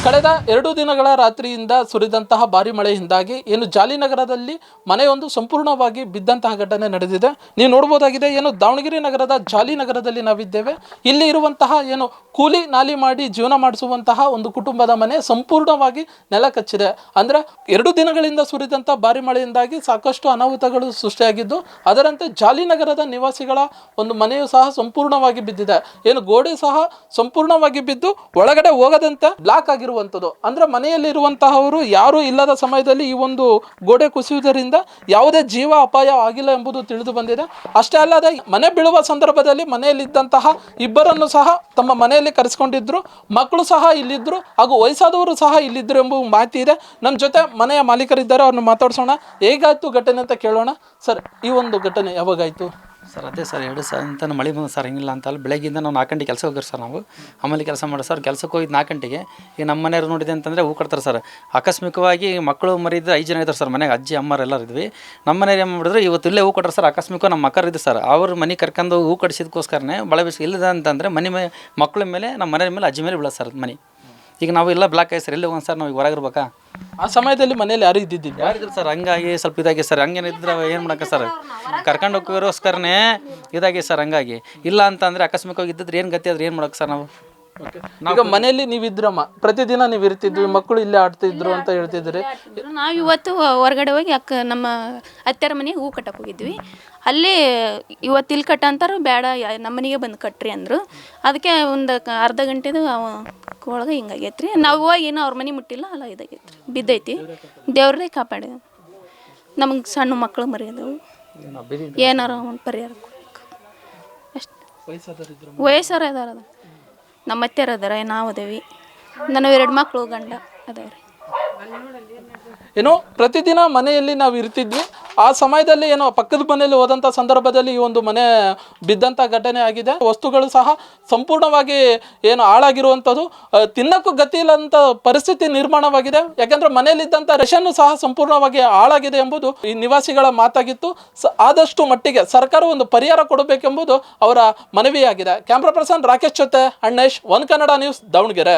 ಕಳೆದ 2 ದಿನಗಳ ರಾತ್ರಿಯಿಂದ ಸುರಿದಂತಹ ಭಾರಿ ಮಳೆಯಿಂದಾಗಿ ಏನು ಜಾಲಿನಗರದಲ್ಲಿ ಮನೆಯೊಂದು ಸಂಪೂರ್ಣವಾಗಿ ಬಿದ್ದಂತಹ ಘಟನೆ ನಡೆದಿದೆ. ನೀವು ನೋಡಬಹುದಾಗಿದೆ, ಏನು ದಾವಣಗೆರೆ ನಗರದ ಜಾಲಿನಗರದಲ್ಲಿ ನಾವಿದ್ದೇವೆ. ಇಲ್ಲಿ ಇರುವಂತಹ ಏನು ಕೂಲಿ ನಾಲಿ ಮಾಡಿ ಜೀವನ ಮಾಡಿಸುವಂತಹ ಒಂದು ಕುಟುಂಬದ ಮನೆ ಸಂಪೂರ್ಣವಾಗಿ ನೆಲ ಕಚ್ಚಿದೆ. ಅಂದರೆ 2 ದಿನಗಳಿಂದ ಸುರಿದಂತಹ ಭಾರಿ ಮಳೆಯಿಂದಾಗಿ ಸಾಕಷ್ಟು ಅನಾಹುತಗಳು ಸೃಷ್ಟಿಯಾಗಿದ್ದು, ಅದರಂತೆ ಜಾಲಿನಗರದ ನಿವಾಸಿಗಳ ಒಂದು ಮನೆಯು ಸಹ ಸಂಪೂರ್ಣವಾಗಿ ಬಿದ್ದಿದೆ. ಏನು ಗೋಡೆ ಸಹ ಸಂಪೂರ್ಣವಾಗಿ ಬಿದ್ದು ಒಳಗಡೆ ಹೋಗದಂತೆ ಬ್ಲಾಕ್ ಆಗಿರುವಂಥದ್ದು. ಅಂದರೆ ಮನೆಯಲ್ಲಿ ಇರುವಂತಹವರು ಯಾರು ಇಲ್ಲದ ಸಮಯದಲ್ಲಿ ಈ ಒಂದು ಗೋಡೆ ಕುಸಿಯುವುದರಿಂದ ಯಾವುದೇ ಜೀವ ಅಪಾಯ ಆಗಿಲ್ಲ ಎಂಬುದು ತಿಳಿದು ಬಂದಿದೆ. ಅಷ್ಟೇ ಅಲ್ಲದೆ ಮನೆ ಬೀಳುವ ಸಂದರ್ಭದಲ್ಲಿ ಮನೆಯಲ್ಲಿದ್ದಂತಹ ಇಬ್ಬರನ್ನು ಸಹ ತಮ್ಮ ಮನೆಯಲ್ಲಿ ಕರೆಸಿಕೊಂಡಿದ್ರು, ಮಕ್ಕಳು ಸಹ ಇಲ್ಲಿದ್ದರು ಹಾಗೂ ವಯಸ್ಸಾದವರು ಸಹ ಇಲ್ಲಿದ್ದರು ಎಂಬ ಮಾಹಿತಿ ಇದೆ. ನಮ್ಮ ಜೊತೆ ಮನೆಯ ಮಾಲೀಕರಿದ್ದಾರೆ, ಅವ್ರನ್ನ ಮಾತಾಡ್ಸೋಣ. ಹೇಗಾಯ್ತು ಘಟನೆ ಅಂತ ಕೇಳೋಣ. ಸರ್, ಈ ಒಂದು ಘಟನೆ ಯಾವಾಗಾಯ್ತು? ಸರ್ ಅದೇ ಸರ್ 2 ಸಲ ಅಂತ ಮಳೆ ಬಂದು ಸರ್ ಹಿಂಗಿಲ್ಲ ಅಂತಲ್ಲ. ಬೆಳಗ್ಗಿಂದ ನಾವು 4 ಗಂಟೆಗೆ ಕೆಲಸ ಹೋಗಿರಿ ಸರ್. ನಾವು ಆಮೇಲೆ ಕೆಲಸ ಮಾಡಿ ಸರ್ ಕೆಲಸಕ್ಕೆ ಹೋಗಿದ್ದು 4 ಗಂಟೆಗೆ. ಈಗ ನಮ್ಮ ಮನೆಯವ್ರು ನೋಡಿದೆ ಅಂತಂದರೆ ಹೂ ಕಟ್ತಾರೆ ಸರ್. ಆಕಸ್ಮಿಕವಾಗಿ ಮಕ್ಕಳು ಮರಿದ್ದು 5 ಜನ ಇದ್ದಾರೆ ಸರ್ ಮನೆಗೆ, ಅಜ್ಜಿ ಅಮ್ಮರು ಎಲ್ಲರೂ ಇದ್ವಿ. ನಮ್ಮ ಮನೆಯವ್ರು ಏನು ಮಾಡಿದ್ರು, ಇವತ್ತು ಇಲ್ಲೇ ಹೂ ಕಟ್ತಾರೆ ಸರ್. ಆಕಸ್ಮಿಕ ನಮ್ಮ ಮಕ್ಕರು ಇದ್ದು ಸರ್, ಅವ್ರ ಮನೆ ಕರ್ಕೊಂಡು ಹೂ ಕಟ್ಸಿದಕ್ಕೋಸ್ಕರನೇ ಭಾಳ ಬೇಸ್ ಇಲ್ಲದ ಅಂತಂದರೆ ಮಕ್ಕಳ ಮೇಲೆ, ನಮ್ಮ ಮನೆಯ ಮೇಲೆ, ಅಜ್ಜಿ ಮೇಲೆ ಬೀಳೋದು ಸರ್ ಮನೆ. ಈಗ ನಾವು ಎಲ್ಲ ಬ್ಲಾಕ್ ಆಗಿ ಸರ್, ಎಲ್ಲಿ ಹೋಗೋಣ ಸರ್, ನಾವು ಈಗ ಹೊರಗಿರ್ಬೇಕಾ? ಆ ಸಮಯದಲ್ಲಿ ಮನೇಲಿ ಯಾರು ಇದ್ದಿದ್ದಿಲ್ಲ? ಯಾರಿದ್ರು ಸರ್, ಹಂಗಾಗಿ ಸ್ವಲ್ಪ ಇದಾಗಿ ಸರ್. ಹಂಗೇನಿದ್ರೆ ಏನು ಮಾಡೋಕ್ಕೆ ಸರ್, ಕರ್ಕೊಂಡು ಹೋಗೋಸ್ಕರನೇ ಇದಾಗಿ ಸರ್. ಹಂಗಾಗಿ ಇಲ್ಲ ಅಂತಂದರೆ ಅಕಸ್ಮಿಕವಾಗಿ ಇದ್ದಿದ್ರೆ ಏನು ಗತಿ ಆದ್ರೆ ಏನು ಮಾಡೋಕ್ಕೆ ಸರ್ ನಾವು? ಈಗ ಮನೆಯಲ್ಲಿ ನೀವಿದ್ರಮ್ಮ, ಪ್ರತಿದಿನ ನೀವು ಇರ್ತಿದ್ವಿ, ಮಕ್ಕಳು ಇಲ್ಲೇ ಆಡ್ತಿದ್ರು ಅಂತ ಹೇಳ್ತಿದ್ರಿ. ನಾವು ಇವತ್ತು ಹೊರಗಡೆ ಹೋಗಿ ನಮ್ಮ ಅತ್ತೆರ ಮನೆಗೆ ಹೂ ಕಟ್ಟಕ್ಕೆ ಹೋಗಿದ್ವಿ. ಅಲ್ಲಿ ಇವತ್ತು ಇಲ್ಲಿ ಕಟ್ಟ ಅಂತಾರೆ, ಬೇಡ ನಮ್ಮ ಮನೆಗೆ ಬಂದು ಕಟ್ರಿ ಅಂದರು. ಅದಕ್ಕೆ ಒಂದು ಅರ್ಧ ಗಂಟೆದು ಒಳಗೆ ಹಿಂಗಾಗೈತ್ರಿ. ನಾವು ಹೋಗಿ ಏನೋ ಅವ್ರ ಮನೆ ಮುಟ್ಟಿಲ್ಲ, ಅಲ್ಲ ಇದಾಗೈತ್ರಿ, ಬಿದ್ದೈತಿ. ದೇವ್ರೇ ಕಾಪಾಡಿ. ನಮಗೆ ಸಣ್ಣ ಮಕ್ಕಳು ಮರೆಯೋದು, ಏನಾರ ಒಂದು ಪರಿಹಾರ ಕೊಡಬೇಕು ಅಷ್ಟು. ವಯಸ್ಸಾರು ಅದಾರ, ನಮ್ಮ ಅತ್ತೆಯರು ಅದಾರ, ನಾವು ಅದೇವಿ. ನಾನು 2 ಮಕ್ಕಳು, ಗಂಡ ಅದಾವ್ರಿ. ಏನೋ ಪ್ರತಿದಿನ ಮನೆಯಲ್ಲಿ ನಾವು ಇರ್ತಿದ್ವಿ. ಆ ಸಮಯದಲ್ಲಿ ಏನೋ ಪಕ್ಕದ ಮನೆಯಲ್ಲಿ ಹೋದಂಥ ಸಂದರ್ಭದಲ್ಲಿ ಈ ಒಂದು ಮನೆ ಬಿದ್ದಂಥ ಘಟನೆ ಆಗಿದೆ. ವಸ್ತುಗಳು ಸಹ ಸಂಪೂರ್ಣವಾಗಿ ಏನು ಹಾಳಾಗಿರುವಂಥದ್ದು, ತಿನ್ನಕ್ಕೂ ಗತಿ ಇಲ್ಲಂಥ ಪರಿಸ್ಥಿತಿ ನಿರ್ಮಾಣವಾಗಿದೆ. ಯಾಕೆಂದರೆ ಮನೆಯಲ್ಲಿದ್ದಂಥ ರೇಷನ್ನು ಸಹ ಸಂಪೂರ್ಣವಾಗಿ ಹಾಳಾಗಿದೆ ಎಂಬುದು ಈ ನಿವಾಸಿಗಳ ಮಾತಾಗಿತ್ತು. ಆದಷ್ಟು ಮಟ್ಟಿಗೆ ಸರ್ಕಾರ ಒಂದು ಪರಿಹಾರ ಕೊಡಬೇಕೆಂಬುದು ಅವರ ಮನವಿಯಾಗಿದೆ. ಕ್ಯಾಮ್ರಾ ಪರ್ಸನ್ ರಾಕೇಶ್ ಜೊತೆ ಅಣ್ಣೇಶ್, ಒನ್ ಕನ್ನಡ ನ್ಯೂಸ್, ದಾವಣಗೆರೆ.